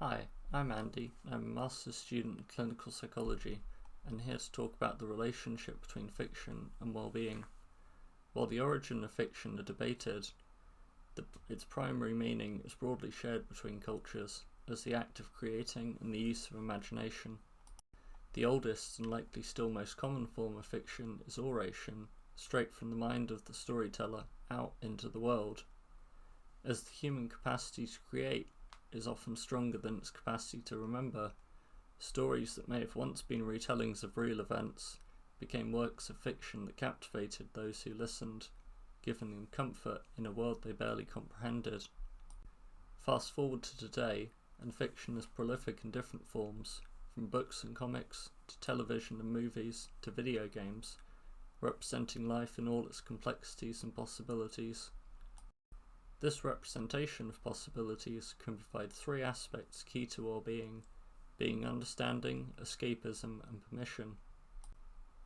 Hi, I'm Andy. I'm a master's student in clinical psychology and here to talk about the relationship between fiction and well-being. While the origin of fiction are debated, its primary meaning is broadly shared between cultures as the act of creating and the use of imagination. The oldest and likely still most common form of fiction is oration, straight from the mind of the storyteller out into the world. As the human capacity to create is often stronger than its capacity to remember, stories that may have once been retellings of real events became works of fiction that captivated those who listened, giving them comfort in a world they barely comprehended. Fast forward to today, and fiction is prolific in different forms, from books and comics, to television and movies, to video games, representing life in all its complexities and possibilities. This representation of possibilities can provide three aspects key to well-being, being understanding, escapism, and permission.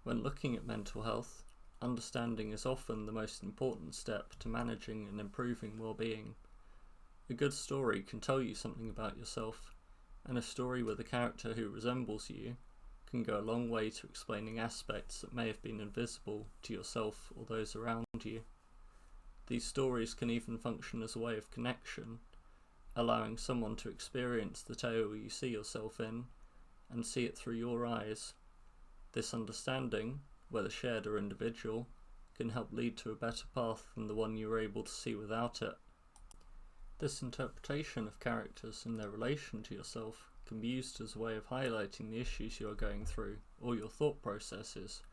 When looking at mental health, understanding is often the most important step to managing and improving well-being. A good story can tell you something about yourself, and a story with a character who resembles you can go a long way to explaining aspects that may have been invisible to yourself or those around you. These stories can even function as a way of connection, allowing someone to experience the tale you see yourself in and see it through your eyes. This understanding, whether shared or individual, can help lead to a better path than the one you were able to see without it. This interpretation of characters and their relation to yourself can be used as a way of highlighting the issues you are going through or your thought processes,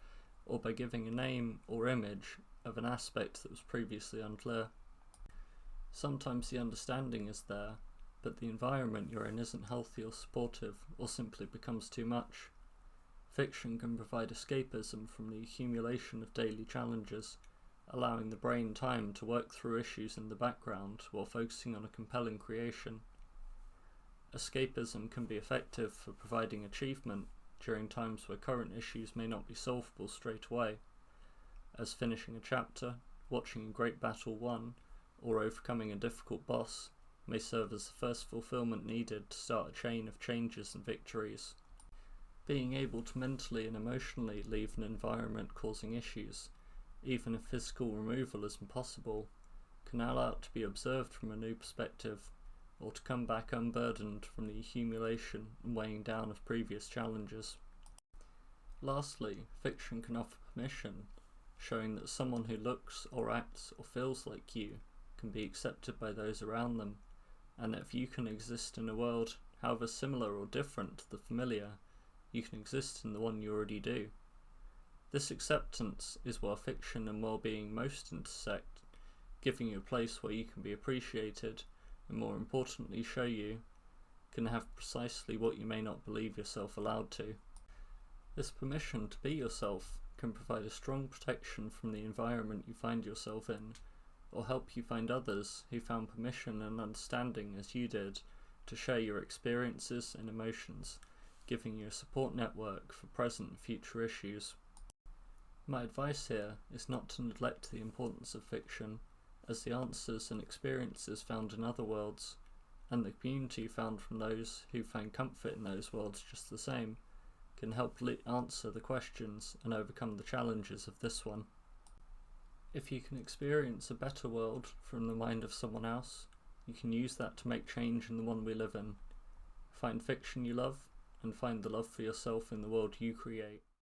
or by giving a name or image of an aspect that was previously unclear. Sometimes the understanding is there, but the environment you're in isn't healthy or supportive, or simply becomes too much. Fiction can provide escapism from the accumulation of daily challenges, allowing the brain time to work through issues in the background while focusing on a compelling creation. Escapism can be effective for providing achievement during times where current issues may not be solvable straight away, as finishing a chapter, watching a great battle won, or overcoming a difficult boss may serve as the first fulfillment needed to start a chain of changes and victories. Being able to mentally and emotionally leave an environment causing issues, even if physical removal is impossible, can allow it to be observed from a new perspective, or to come back unburdened from the accumulation and weighing down of previous challenges. Lastly, fiction can offer permission, showing that someone who looks or acts or feels like you can be accepted by those around them, and that if you can exist in a world, however similar or different to the familiar, you can exist in the one you already do. This acceptance is where fiction and well-being most intersect, giving you a place where you can be appreciated, and more importantly show you can have precisely what you may not believe yourself allowed to. This permission to be yourself can provide a strong protection from the environment you find yourself in, or help you find others who found permission and understanding as you did to share your experiences and emotions, giving you a support network for present and future issues. My advice here is not to neglect the importance of fiction, as the answers and experiences found in other worlds, and the community found from those who find comfort in those worlds just the same, can help answer the questions and overcome the challenges of this one. If you can experience a better world from the mind of someone else, you can use that to make change in the one we live in. Find fiction you love, and find the love for yourself in the world you create.